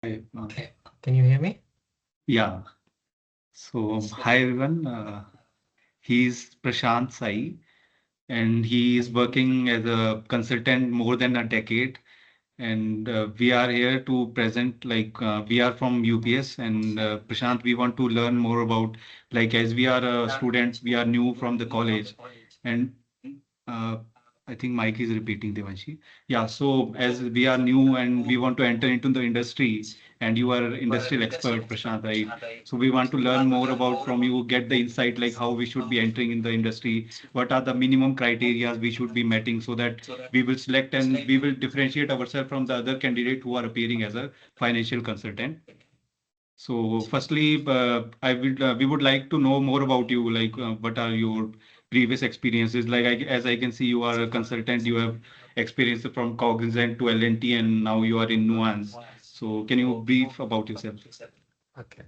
Okay. Can you hear me? Yeah. So, hi everyone. He's Prashant Sai, and he is working as a consultant more than a decade. And we are here to present, we are from UPS, and Prashant, we want to learn more about, as we are students, we are new from the college, and uh, I think Mike is repeating, Devanshi. Yeah, so as we are new and we want to enter into the industry, and you are industrial expert, Prashant, right? So we want to learn more about from you, get the insight like how we should be entering in the industry, what are the minimum criteria we should be meeting so that we will select and we will differentiate ourselves from the other candidate who are appearing as a financial consultant. So, firstly, we would like to know more about you. What are your previous experiences? As I can see, you are a consultant. You have experience from Cognizant to L&T, and now you are in Nuance. So, can you brief about yourself? Okay.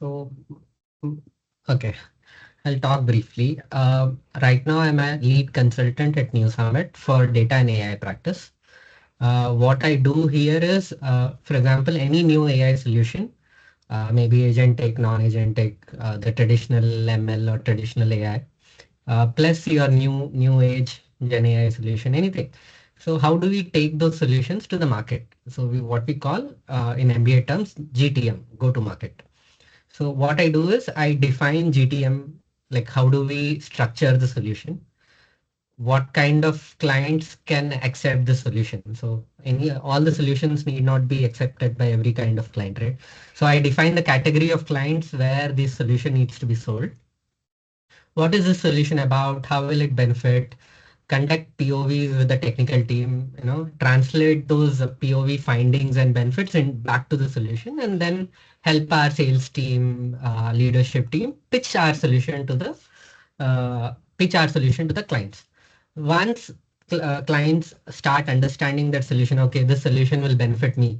Mm, okay. I'll talk briefly. Right now, I'm a lead consultant at New Summit for data and AI practice. What I do here is, for example, any new AI solution, maybe agentic, non-agentic, the traditional ML or traditional AI, plus your new age Gen AI solution, anything. So how do we take those solutions to the market? So what we call in MBA terms GTM, go to market. So what I do is I define GTM, like how do we structure the solution? What kind of clients can accept the solution? So all the solutions need not be accepted by every kind of client, right? So I define the category of clients where this solution needs to be sold. What is this solution about? How will it benefit? Conduct POVs with the technical team, translate those POV findings and benefits in back to the solution, and then help our sales team, leadership team pitch our solution to the clients. Once clients start understanding that solution, okay, this solution will benefit me,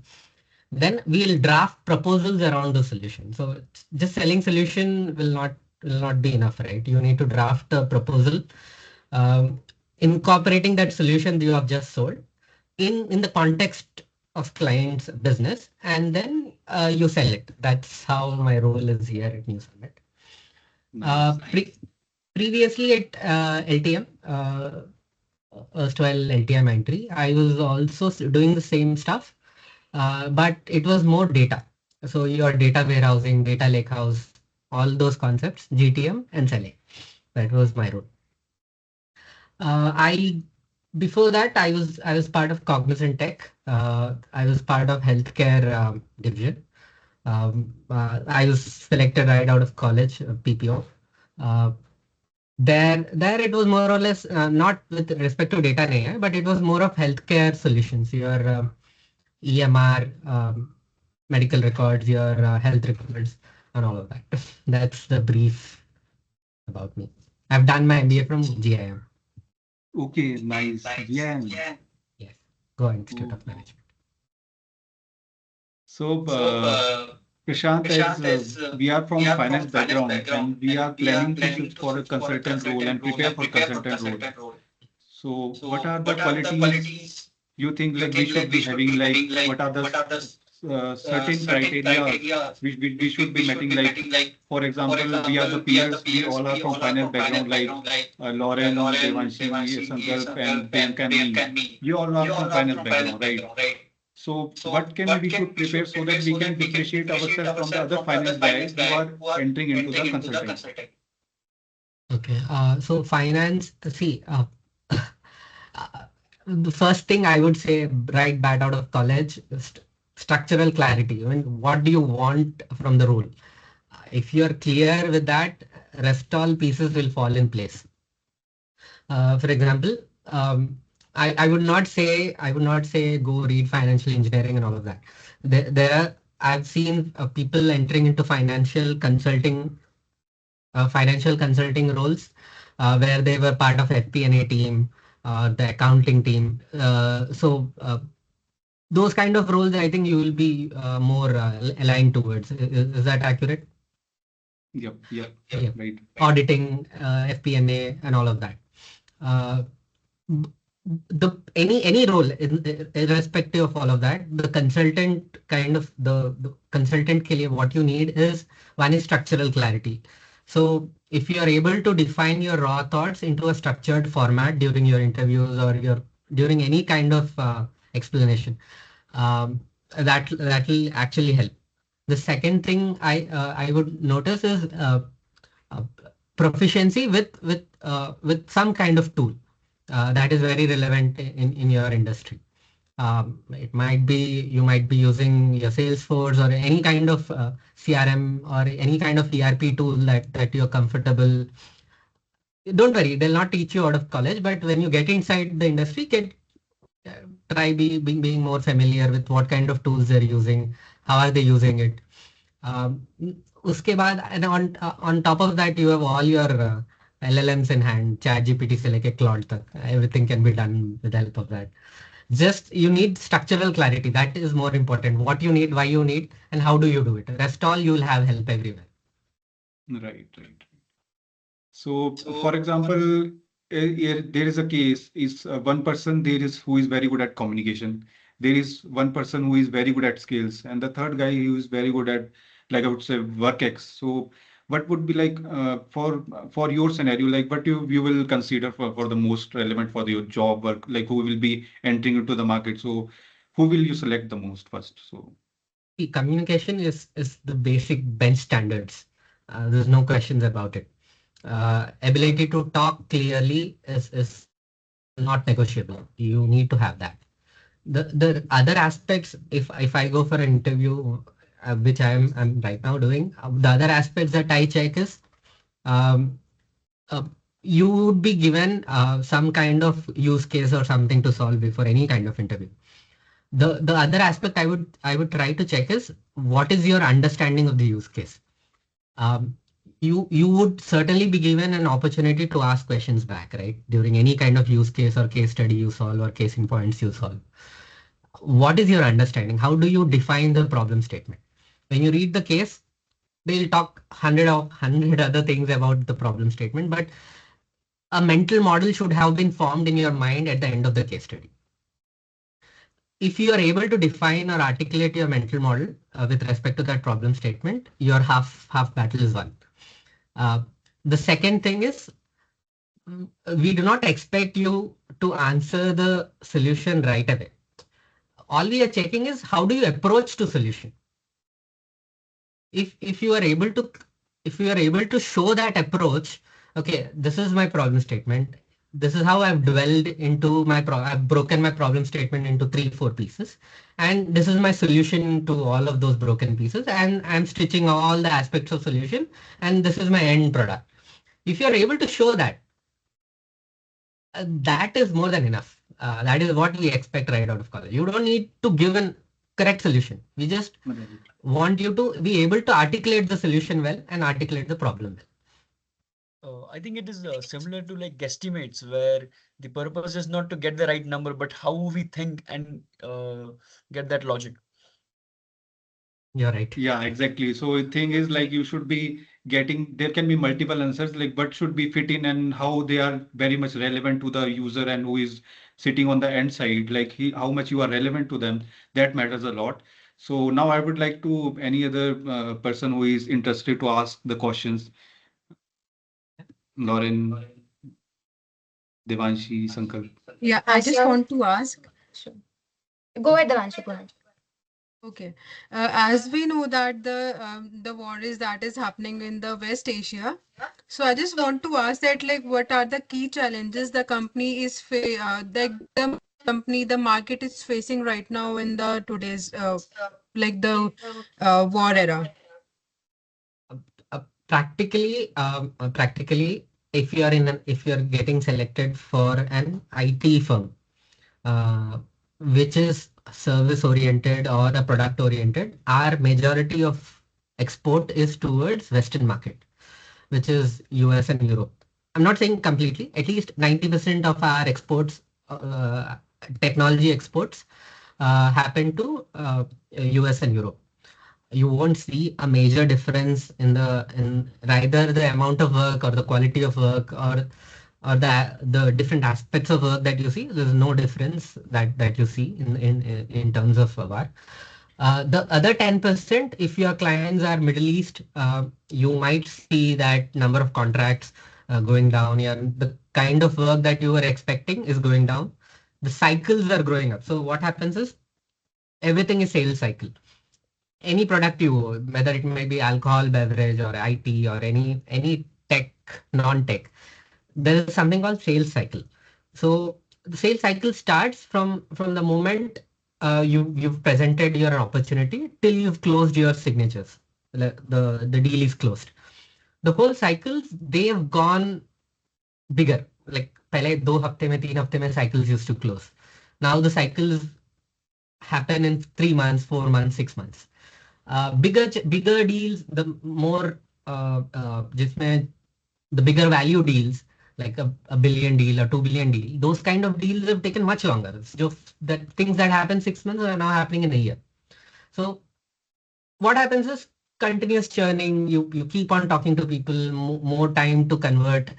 then we'll draft proposals around the solution. So just selling solution will not be enough, right? You need to draft a proposal, um, incorporating that solution that you have just sold in the context of client's business, and then you sell it. That's how my role is here at New Summit. Uh, Nice. pre- Previously at LTM, erstwhile LTM entry, I was also doing the same stuff, but it was more data. So your data warehousing, data lakehouse, all those concepts, GTM and selling. That was my role. I Before that I was part of Cognizant Tech. I was part of healthcare division. I was selected right out of college, PPO. Uh, there it was more or less not with respect to data and AI, but it was more of healthcare solutions. Your EMR, medical records, your health records, and all of that. That's the brief about me. I've done my MBA from GIM. Okay, nice. GM. Yes, Goa Institute Oh. of Management. So, Prashant, as we are from finance background and we are planning to switch for a consultant role and prepare for consultant role. So, what are the qualities you think like we should be having? Like, what are the certain criteria we should be meeting? Like, for example, we are the peers. We all are from finance background, like Lauren, Devanshi, Sankalp, and Priyanka and me. We all are from finance background, right? So, what can we should prepare so that we can differentiate ourselves from the other finance guys who are entering into the consulting? Okay, so finance, see, the first thing I would say right back out of college, structural clarity. I mean, what do you want from the role? If you're clear with that, rest all pieces will fall in place. For example, I would not say go read financial engineering and all of that. I've seen people entering into financial consulting roles where they were part of FP&A team, the accounting team. Those kind of roles, I think you will be more aligned towards. Is that accurate? Yep, yep, Yeah. right. Auditing, FP&A, and all of that. Uh, any role irrespective of all of that, the consultant kind of the consultant ke liye what you need is one is structural clarity. So if you are able to define your raw thoughts into a structured format during your interviews or your during any kind of explanation, um, that will actually help. The second thing I would notice is uh, proficiency with some kind of tool that is very relevant in your industry. It might be you might be using your Salesforce or any kind of CRM or any kind of ERP tool that you're comfortable. Don't worry, they'll not teach you out of college, but when you get inside the industry, get uh, try being more familiar with what kind of tools they're using, how are they using it. उसके बाद and on top of that you have all your LLMs in hand, ChatGPT से लेके Claude तक. Everything can be done with the help of that. Just you need structural clarity. That is more important. What you need, why you need, and how do you do it. Rest all you will have help everywhere. Right, right. So, for example, there is a case is one person there is who is very good at communication. There is one person who is very good at skills, and the third guy who is very good at, like I would say, work X. So, what would be like for your scenario, like what you will consider for the most relevant for your job work, like who will be entering into the market. So, who will you select the most first? So, Communication is the basic bench standards. There's no questions about it. Ability to talk clearly is not negotiable. You need to have that. The other aspects, if I go for an interview, which I'm right now doing, the other aspects that I check is um, uh, you would be given some kind of use case or something to solve before any kind of interview. The other aspect I would try to check is what is your understanding of the use case. Um, you would certainly be given an opportunity to ask questions back, right? During any kind of use case or case study you solve or case in points you solve. What is your understanding? How do you define the problem statement? When you read the case, they'll talk hundred other things about the problem statement, but a mental model should have been formed in your mind at the end of the case study. If you are able to define or articulate your mental model with respect to that problem statement, your half battle is won. Uh, the second thing is we do not expect you to answer the solution right away. All we are checking is how do you approach to solution. If you are able to show that approach, okay, this is my problem statement. This is how I've dwelled into I've broken my problem statement into 3-4 pieces, and this is my solution to all of those broken pieces, and I'm stitching all the aspects of solution, and this is my end product. If you're able to show that, that is more than enough. That is what we expect right out of college. You don't need to give an correct solution. We just right. want you to be able to articulate the solution well and articulate the problem I think it is similar to like guesstimates, where the purpose is not to get the right number, but how we think and get that logic. well. You're right. Yeah, exactly. So the thing is like you should be getting, there can be multiple answers, like what should be fit in and how they are very much relevant to the user and who is sitting on the end side, like how much you are relevant to them, that matters a lot. So now I would like to any other person who is interested to ask the questions. Lauren, Devanshi, Sankalp. Yeah, I just want to ask. Sure. Go ahead, Devanshu. Go ahead. Okay, as we know that the war is that is happening in the West Asia, so I just want to ask that like what are the key challenges the company is the company the market is facing right now in the today's like the war era. Practically, if you are if you are getting selected for an IT firm, uh, which is service oriented or a product oriented, our majority of export is towards Western market, which is US and Europe. I'm not saying completely, at least 90% of our exports, technology exports, happen to US and Europe. You won't see a major difference in either the amount of work or the quality of work or the different aspects of work that you see, there's no difference that you see in terms of work. The other 10%, if your clients are Middle East, you might see that number of contracts going down. Yeah, the kind of work that you were expecting is going down. The cycles are growing up. So what happens is everything is sales cycle. Any product you, whether it may be alcohol, beverage, or IT, or any tech, non-tech, there is something called sales cycle. So the sales cycle starts from the moment you've presented your opportunity till you've closed your signatures. The deal is closed. The whole cycles, they have gone bigger. Like पहले 2 हफ्ते में 3 हफ्ते में cycles used to close. Now the cycles happen in 3 months, 4 months, 6 months. Bigger deals, the more जिसमें the bigger value deals, like a billion deal or 2 billion deal, those kind of deals have taken much longer. So that things that happen 6 months are now happening in a year. So what happens is continuous churning. You keep on talking to people, more time to convert,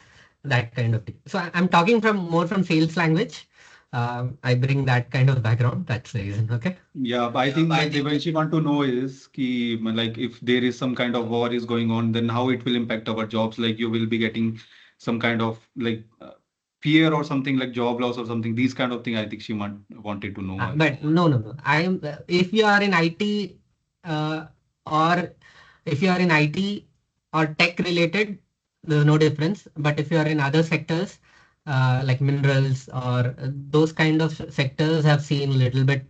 that kind of thing. So I'm talking from more from sales language. I bring that kind of background. That's the reason. Okay. Yeah, but I think like Devanshi want to know is ki, like if there is some kind of war is going on, then how it will impact our jobs. Like you will be getting some kind of like fear or something like job loss or something. These kind of thing. I think she wanted to know. But no. I am if you are in IT uh, or if you are in IT or tech related, there's no difference. But if you are in other sectors like minerals or those kind of sectors have seen a little bit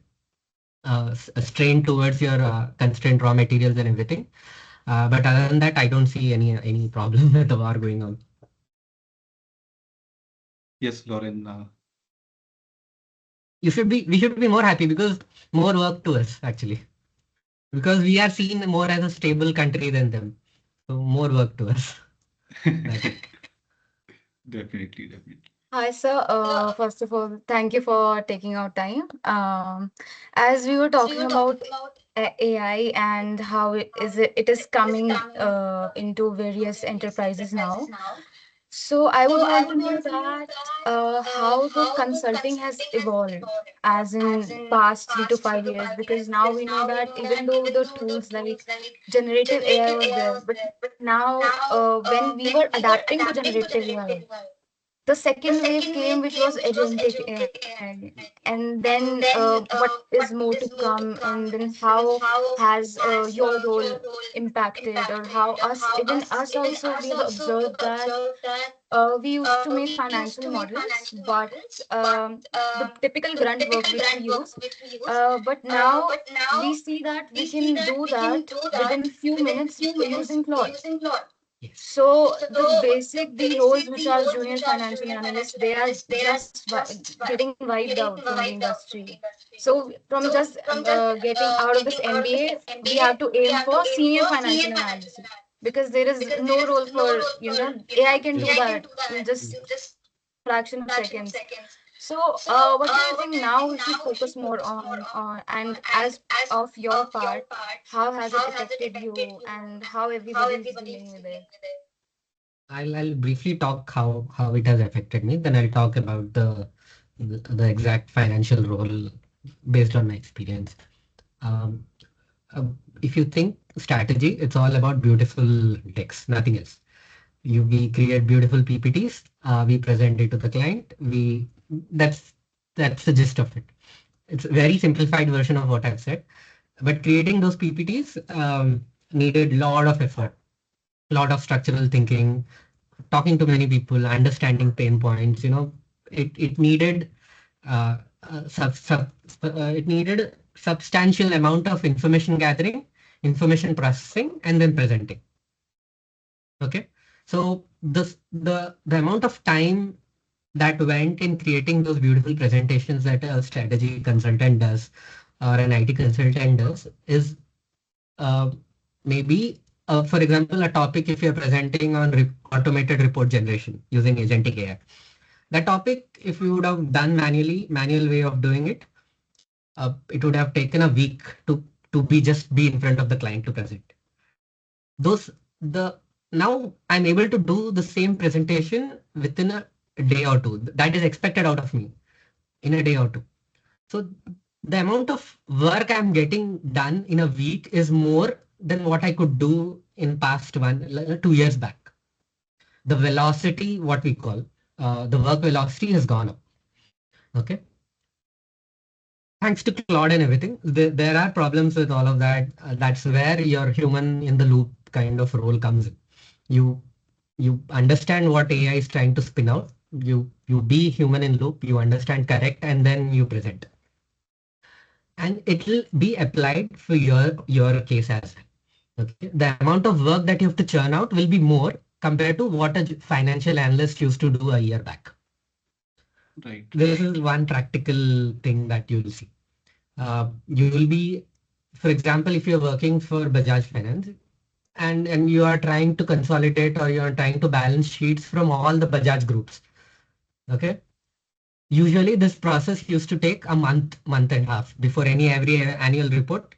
a strain towards your constrained raw materials and everything. But other than that, I don't see any problem with the war going on. Yes, Lauren. We should be more happy because more work to us actually. Because we are seen more as a stable country than them. So more work to us. Definitely. Hi, sir. First of all, thank you for taking our time. As we were talking about AI and how it is coming into various enterprises now. So I would want to know that how the consulting has evolved as in past 3 to 5 years, because now we know that even though the tools like generative AI was there, but now when we were adapting to generative AI, the second wave came, which was agentic AI. And then what is more to come, and then how has your role impacted, or how us, even us also, we've observed that we used to make financial models, but the typical grunt work which we used, but now we see that we can do that within few minutes using Claude. So the roles which are junior financial analysts, they are just getting wiped out from the industry. So from just getting out of this MBA, we have to aim for senior financial analysis, because there is no role for, AI can do that in just fraction of seconds. So, what do you think now we should focus more on? And as of your part, how has it affected you, and how everybody is dealing with it? I'll briefly talk how it has affected me. Then I'll talk about the exact financial role based on my experience. Um, uh, if you think strategy, it's all about beautiful text, nothing else. We create beautiful PPTs. We present it to the client. We that's that's the gist of it. It's a very simplified version of what I've said. But creating those PPTs needed a lot of effort, a lot of structural thinking, talking to many people, understanding pain points. It needed uh, it needed substantial amount of information gathering, information processing, and then presenting. Okay, so the amount of time that went in creating those beautiful presentations that a strategy consultant does or an IT consultant does is uh, maybe, for example, a topic if you're presenting on automated report generation using agentic AI. That topic, if you would have done manual way of doing it, it would have taken a week to be in front of the client to present. Those the Now I'm able to do the same presentation within a day or two. That is expected out of me in a day or two. So the amount of work I'm getting done in a week is more than what I could do in past 2 years back. The velocity, what we call the work velocity, has gone up. Okay. Thanks to Claude and everything, there are problems with all of that. That's where your human in the loop kind of role comes in. You you understand what AI is trying to spin out. You be human in loop. You understand correct, and then you present. And it will be applied for your case as well. Okay, the amount of work that you have to churn out will be more compared to what a financial analyst used to do a year back. Right. This is one practical thing that you'll see. You will be, for example, if you're working for Bajaj Finance and you are trying to consolidate or you are trying to balance sheets from all the Bajaj groups. Okay. Usually this process used to take a month and a half before every annual report.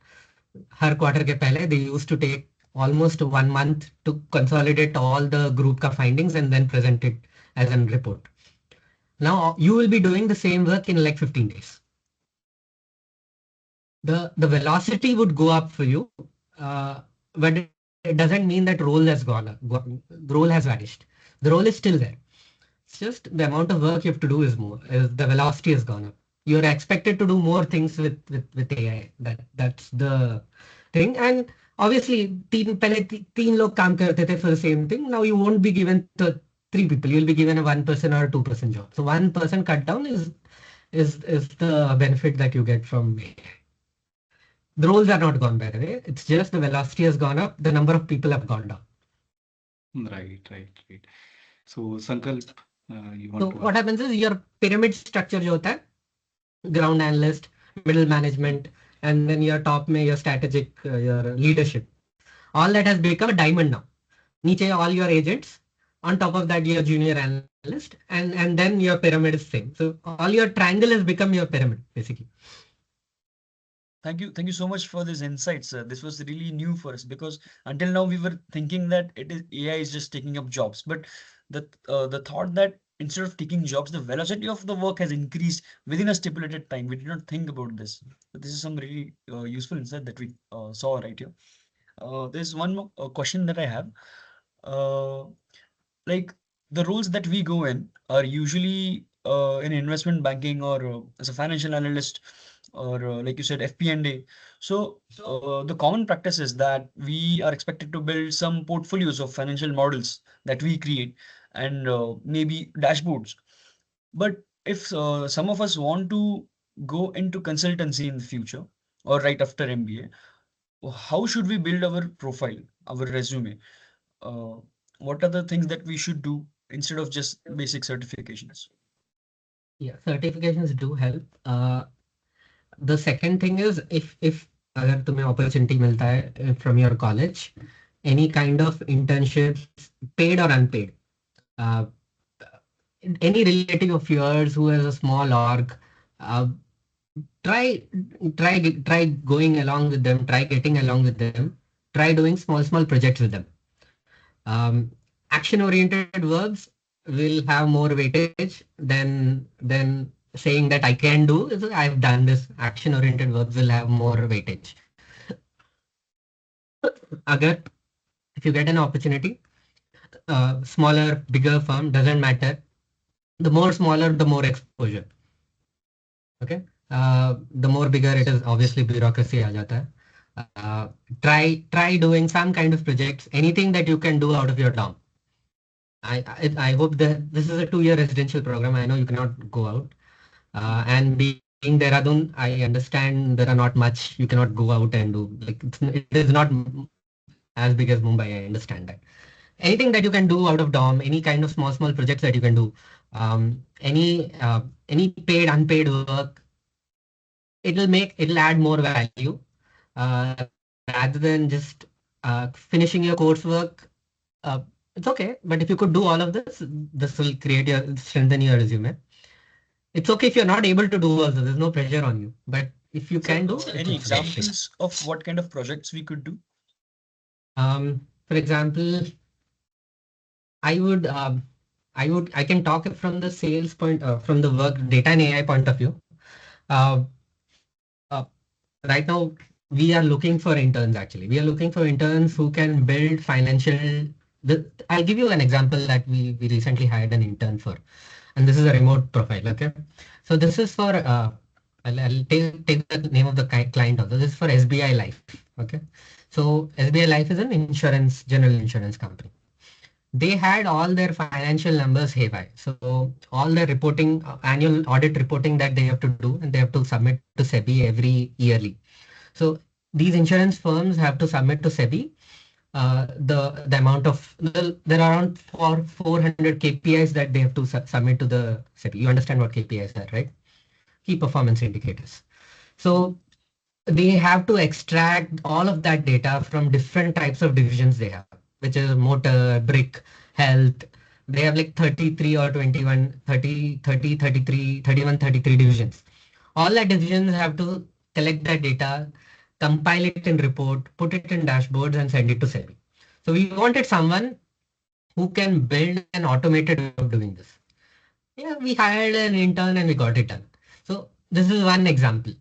Her quarter ke pehle, they used to take almost 1 month to consolidate all the group ka findings and then present it as a report. Now you will be doing the same work in like 15 days. The velocity would go up for you, but it doesn't mean that role has the role has vanished. The role is still there. It's just the amount of work you have to do is more. The velocity has gone up. You're expected to do more things with AI. That's the thing. And obviously, पहले तीन लोग काम करते थे for the same thing. Now you won't be given to three people. You'll be given a 1% or a 2% job. So 1% cut down is the benefit that you get from AI. The roles are not gone, by the way. It's just the velocity has gone up. The number of people have gone down. Right, right, right. So, Sankalp, you So want to what happens is your pyramid structure जो होता है, ground analyst, middle management, and then your top में your strategic, your leadership. All that has become a diamond now. नीचे all your agents. On top of that, your junior analyst, and then your pyramid is same. So all your triangle has become your pyramid, basically. Thank you so much for these insights. This was really new for us because until now we were thinking that AI is just taking up jobs, but the thought that instead of taking jobs, the velocity of the work has increased within a stipulated time. We did not think about this. But this is some really useful insight that we saw right here. There's one more question that I have. Uh, like the roles that we go in are usually in investment banking or as a financial analyst or like you said FP&A. So the common practice is that we are expected to build some portfolios of financial models that we create and maybe dashboards. But if some of us want to go into consultancy in the future or right after MBA, how should we build our profile, our resume? uh, what are the things that we should do instead of just basic certifications? Yeah, certifications do help. The second thing is if अगर तुम्हें opportunity मिलता है from your college, any kind of internships, paid or unpaid, uh, any relative of yours who has a small org, uh, try try going along with them, try getting along with them, try doing small projects with them. Action oriented verbs will have more weightage than saying that I can do is I've done this. Action oriented verbs will have more weightage. Agar if you get an opportunity, smaller bigger firm doesn't matter, the more smaller the more exposure. Okay. The more bigger it is, obviously bureaucracy aa jata hai. Try doing some kind of projects, anything that you can do out of your dorm. I hope that this is a 2 year residential program. I know you cannot go out. And being Dehradun, I understand there are not much you cannot go out and do. Like it is not as big as Mumbai. I understand that. Anything that you can do out of dorm, any kind of small projects that you can do, any paid unpaid work, it'll add more value rather than just finishing your coursework. Uh, it's okay, but if you could do all of this, this will strengthen your resume. It's okay if you're not able to do also. There's no pressure on you. But if you can do, Any it's a great thing. examples of what kind of projects we could do? For example, I would I can talk from the sales point, from the work data and AI point of view. Uh, uh, right now, we are looking for interns actually. We are looking for interns who can build financial. I'll give you an example that we recently hired an intern for, and this is a remote profile. Okay, so this is for I'll take the name of the client also. This is for SBI Life. Okay, so SBI Life is an insurance, general insurance company. They had all their financial numbers haywire. So all their reporting, annual audit reporting that they have to do, and they have to submit to SEBI every yearly. So these insurance firms have to submit to SEBI the amount of there are around 400 KPIs that they have to submit to the SEBI. You understand what KPIs are, right? Key performance indicators. So they have to extract all of that data from different types of divisions they have, which is motor, brick, health. They have like 33 or 21, 30, 30, 33, 31, 33 divisions. All that divisions have to collect that data, compile it in report, put it in dashboards and send it to SEBI. So we wanted someone who can build an automated way of doing this. Yeah, we hired an intern and we got it done. So this is one example.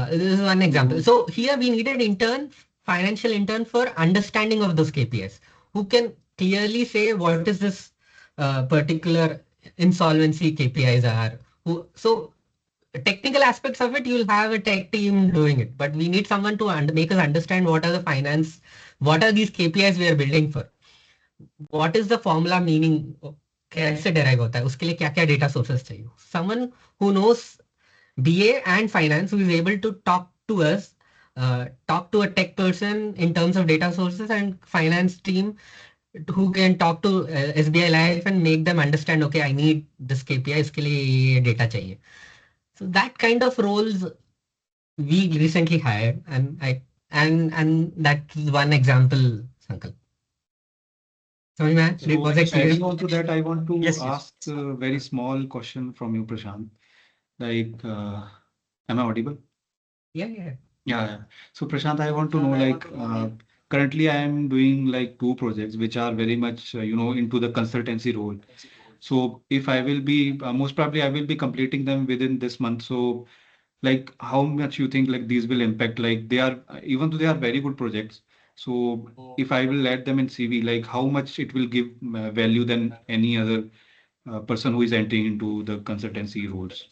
This is one example. So here we needed intern, financial intern for understanding of those KPIs, who can clearly say what is this particular insolvency KPIs are. So technical aspects of it, you'll have a tech team doing it, but we need someone to make us understand what are the finance, what are these KPIs we are building for, what is the formula meaning, कैसे derive होता है, उसके लिए क्या क्या data sources चाहिए. Someone who knows BA and finance who is able to talk to us, talk to a tech person in terms of data sources, and finance team who can talk to SBI Life and make them understand, okay, I need this KPI, इसके लिए ये data चाहिए. So that kind of roles we recently hired, and that's one example, Sankalp. Sorry, man, was I clear? Adding on to that, I want to Yes, yes. ask a very small question from you, Prashant. Like, am I audible? Yeah, yeah. Yeah. So Prashant, I want to know, like, currently I am doing like two projects which are very much, into the consultancy role. So if I will be, most probably I will be completing them within this month. So like, how much you think like these will impact? Like they are, even though they are very good projects. So if I will add them in CV, like how much it will give value than any other person who is entering into the consultancy roles?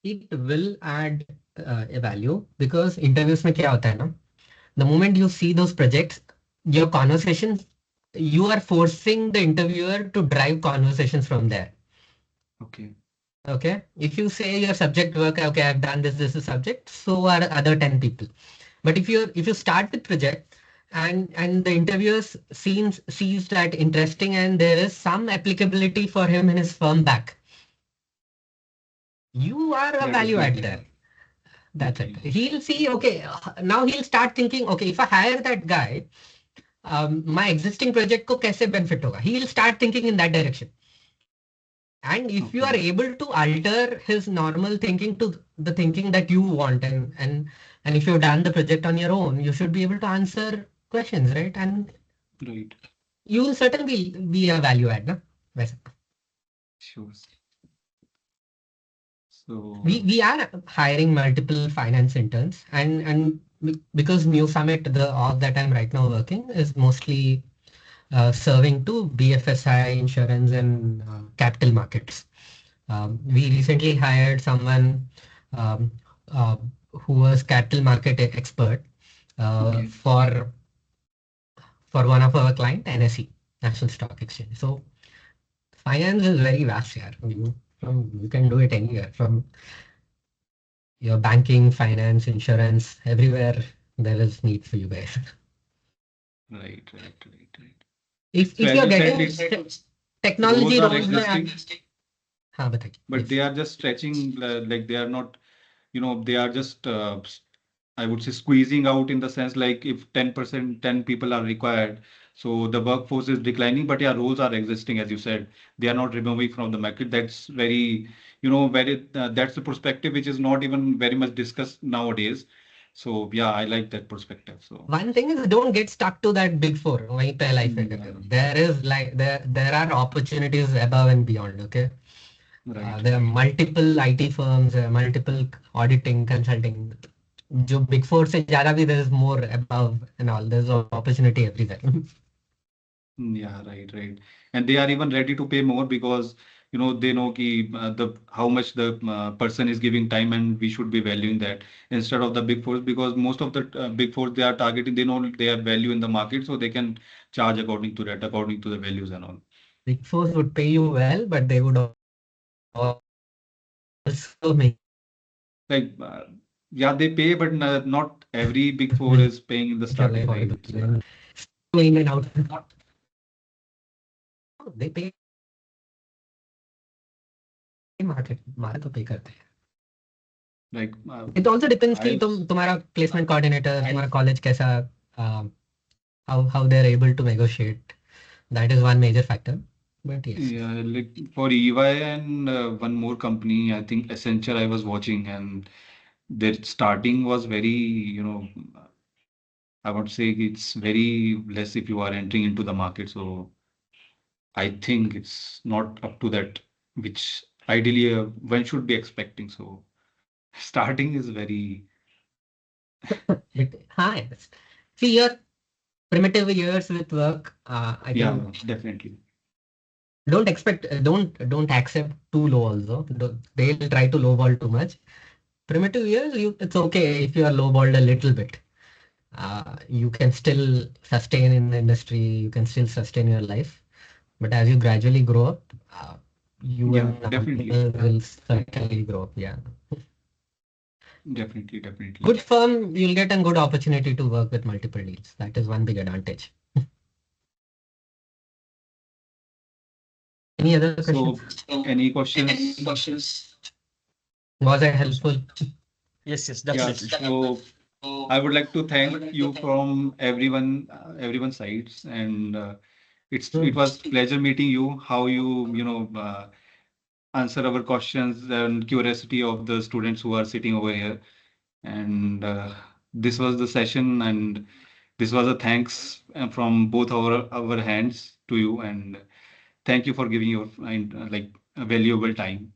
It will add a value because interviews में क्या होता है ना, the moment you see those projects, your conversations, you are forcing the interviewer to drive conversations from there. Okay. Okay. If you say your subject work, okay, I've done this, this is subject, so are other 10 people. But if you start with project and the interviewer sees that interesting and there is some applicability for him in his firm back, you are a That value would add be there. That's it. okay. He'll see, okay, now he'll start thinking, okay, if I hire that guy, my existing project को कैसे benefit होगा? He'll start thinking in that direction. And if you are Okay. able to alter his normal thinking to the thinking that you want, and if you've done the project on your own, you should be able to answer questions, right? And Right. you will certainly be a value add, no? वैसे. Sure. So We are hiring multiple finance interns, and because New Summit, the org that I'm right now working is mostly serving to BFSI, insurance, and capital markets. We recently hired someone um, uh, who was capital market expert okay. for one of our client, NSE, National Stock Exchange. So finance is very vast here. You can do it anywhere from your banking, finance, insurance, everywhere there is need for you guys. Right, right, right, right. If So if as you're you said, getting it's roles technology are roles में existing, हाँ बताइए but please. they are just stretching, like they are not, they are just, I would say, squeezing out in the sense like if 10%, 10 people are required, so the workforce is declining, but yeah, roles are existing, as you said. They are not removing from the market. That's very, that's the perspective which is not even very much discussed nowadays. So yeah, I like that perspective. So One thing is don't get stuck to that big four. वहीं पे life है yeah, करो. There is like there are opportunities above and beyond. Okay, right, there are right. multiple IT firms, multiple auditing, consulting. जो big four से ज़्यादा भी there is more above and all. There's opportunity everywhere. Yeah, right, right. And they are even ready to pay more because they know ki, the how much the person is giving time, and we should be valuing that instead of the big fours, because most of the big fours they are targeting, they know they have value in the market, so they can charge according to that, according to the values and all. Big fours would pay you well, but they would also make you look Like yeah, they pay, but not every big four make is paying in the your life starting, horrible. right? And So in and out. They pay market तो पे करते हैं. like It also depends कि I've तुम्हारा placement coordinator, तुम्हारा college कैसा, how they're able to negotiate. That is one major factor. But yes, yeah, like for EY and one more company, I think Accenture, I was watching, and their starting was very, I would say it's very less if you are entering into the market. So I think it's not up to that, which ideally one should be expecting. So starting is very, but hi. See your primitive years with work. I yeah, think definitely. don't expect, don't accept too low also. They'll try to lowball too much. Primitive years, it's okay if you are lowballed a little bit. You can still sustain in the industry. You can still sustain your life. But as you gradually grow up, you Yeah, and definitely. Amol will certainly grow up. Yeah. Definitely, definitely. Good firm, you'll get a good opportunity to work with multiple deals. That is one big advantage. Any other questions? So any questions? Was I helpful? Yes, yes, Yeah, definitely. so I would like to thank you from everyone's sides, and it Hmm. was pleasure meeting you. How you answer our questions and curiosity of the students who are sitting over here. And this was the session, and this was a thanks from both our hands to you, and thank you for giving your like a valuable time.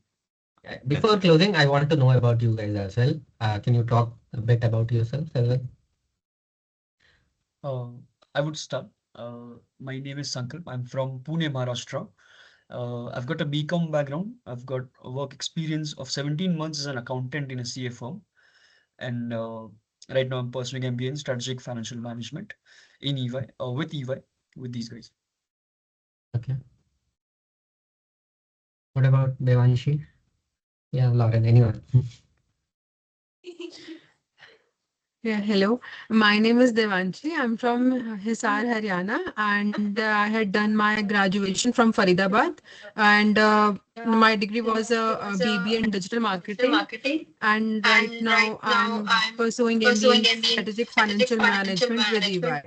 That's Before it. closing, I want to know about you guys as well. Can you talk a bit about yourself as well? Uh, I would start. My name is Sankalp. I'm from Pune, Maharashtra. I've got a BCom background. I've got a work experience of 17 months as an accountant in a CA firm. And right now I'm pursuing MBA in strategic financial management in EY, with EY, with these guys. Okay. What about Devanshi? Yeah, Lauren, anyone? Yeah, hello. My name is Devanshi. I'm from Hisar, Haryana, and I had done my graduation from Faridabad, and my degree was a BBA in digital marketing. And right now, I'm pursuing MBA in strategic financial management with EY.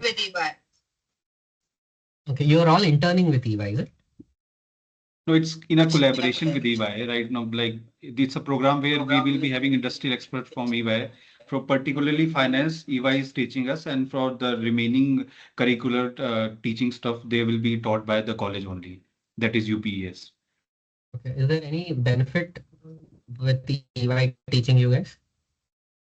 Okay, you're all interning with EY, is it? No, it's in a collaboration with EY right now. Like it's a program where we will be having industrial experts from EY. For particularly finance, EY is teaching us, and for the remaining curricular teaching stuff, they will be taught by the college only. That is UPES. Okay. Is there any benefit with the EY teaching you guys?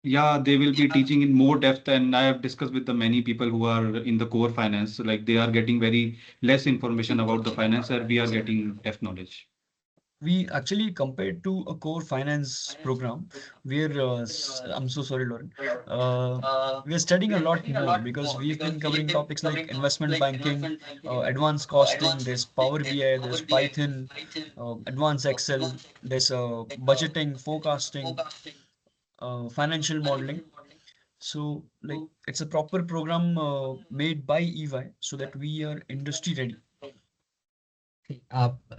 Yeah, they will be teaching in more depth, and I have discussed with the many people who are in the core finance. Like they are getting very less information about the finance, and we are getting depth knowledge. We actually compared to a core finance program where I'm so sorry, Lauren. Uh, we are studying a lot more because we've been covering topics like investment banking, advanced costing, there's Power BI, there's Python, advanced Excel, there's budgeting, forecasting, financial modeling. So, like, it's a proper program made by EY so that we are industry ready.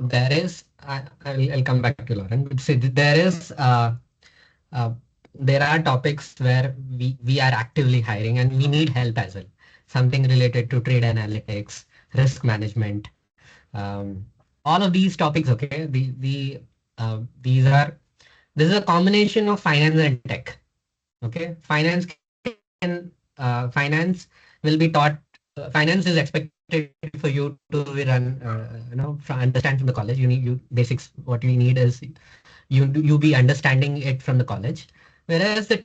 There is, I'll come back to Lauren, but see, uh, there are topics where we are actively hiring and we need help as well. Something related to trade analytics, risk management, all of these topics. Okay, these are this is a combination of finance and tech. Okay, finance can finance will be taught. Finance is expected for you to be run, understand from the college. You basics. What you need is you be understanding it from the college. Whereas the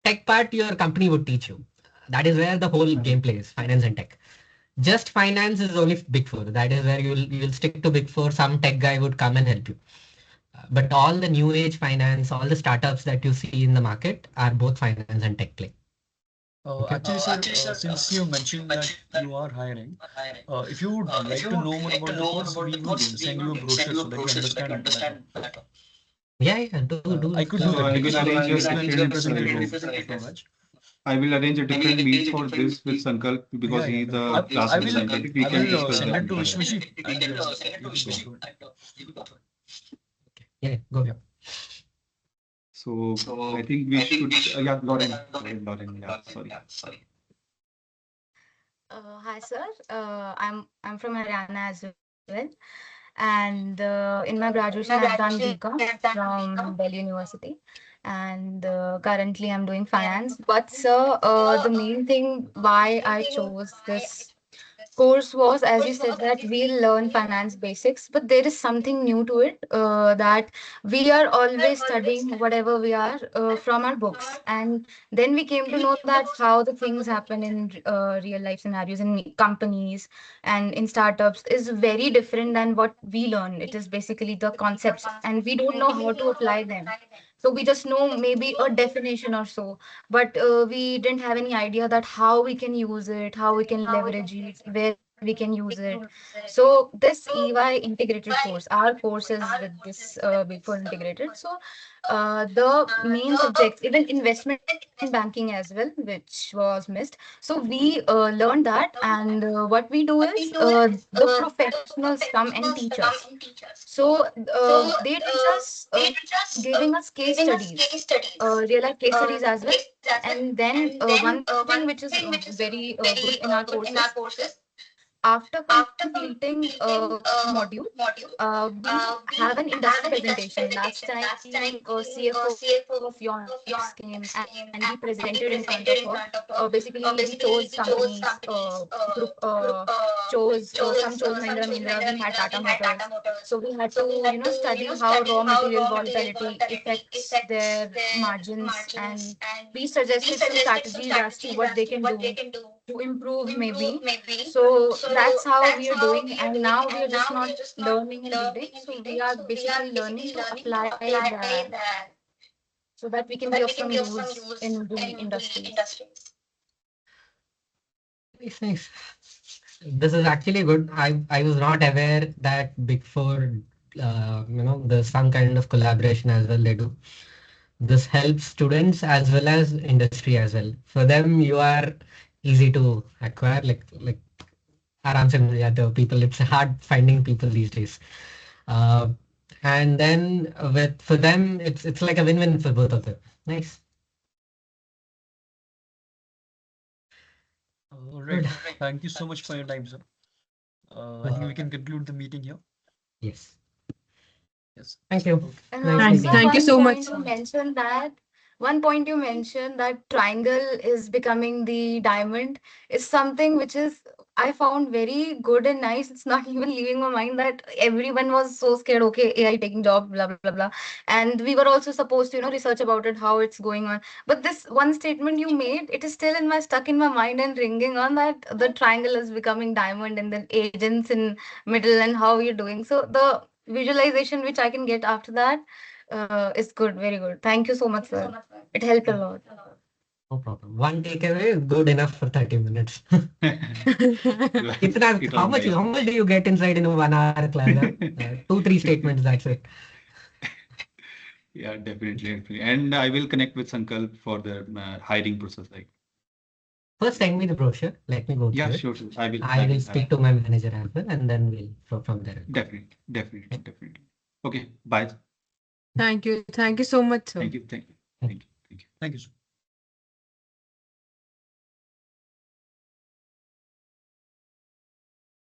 tech part, your company would teach you. That is where the whole game plays, finance and tech. Just finance is only Big Four. That is where you'll stick to Big Four. Some tech guy would come and help you. But all the new age finance, all the startups that you see in the market are both finance and tech play. Okay. Actually, sir, since you mentioned that you are hiring, if you would like to know more about the course, we would send you a brochure so that you understand better. Yeah, do I could do So that I will because arrange a this will different represent you so much. I will arrange a different meet for this with Sankalp because Yeah, yeah. he's I, a class I will representative. We I can will discuss send that it to together. Vishwaji and you can go through it. yeah, go. So I think we should. Yeah, Lauren. Yeah, sorry. Hi, sir. I'm from Haryana as well, and in my graduation, I've done BCom from Delhi University, and currently I'm doing finance. But sir, the main thing why I chose this course was, as you said, that we'll learn finance basics, but there is something new to it, that we are always studying whatever we are from our books, and then we came to know that how the things happen in real life scenarios in companies and in startups is very different than what we learn. It is basically the concepts, and we don't know how to apply them. So we just know maybe a definition or so, but we didn't have any idea that how we can use it, how we can leverage it, where we can use it. So this EY integrated course, our courses with this Big Four integrated. So the main subjects, even investment banking as well, which was missed. So we learned that, and what we do is the professionals come and teach us. So they teach us giving us case studies, real life case studies as well. And then one thing which is very good in our courses, after completing module, we have an industry presentation. Last time, CFO of Yonex came and he presented in front of her. Basically, we chose companies, group, chose some chose Mahindra Mahindra, we had Tata Motors. So we had to, study how raw material volatility affects their margins, and we suggested some strategies as to what they can do to improve maybe. So that's how we are doing, and now we are just not learning and reading. So we are basically learning to apply that so that we can be of some use in the industries. Nice, nice. This is actually good. I was not aware that Big Four, there's some kind of collaboration as well they do. This helps students as well as industry as well. For them, you are easy to acquire, like aram se mil jate ho people. It's hard finding people these days. Uh, and then with for them, it's like a win-win for both of them. Nice. All right. Good. Thank you so much for your time, sir. I think Good. we can conclude the meeting here. Yes. Yes. Thank you. Okay. Nice Thank meeting you. you One so much, point you sir. mentioned that one point you mentioned that triangle is becoming the diamond is something which is I found very good and nice. It's not even leaving my mind that everyone was so scared. Okay, AI taking job, blah blah blah, and we were also supposed to research about it, how it's going on. But this one statement you made, it is still in my stuck in my mind and ringing on that the triangle is becoming diamond, and then agents in middle, and how you're doing. So the visualization which I can get after that is good, very good. Thank you so much, sir. It helped a No, lot. no problem. One takeaway is good enough for 30 minutes. It was nice. How much do you get inside in a 1 hour class? Huh? Two, three statements, that's it. Yeah, definitely. And I will connect with Sankalp for the hiring process. Like, First, send me the brochure. Let me go yeah, through it. sure. I will. I will speak to my manager as well, and then we'll from there. Definitely. Okay, bye. Thank you so much, sir. Thank you. Thank you, sir.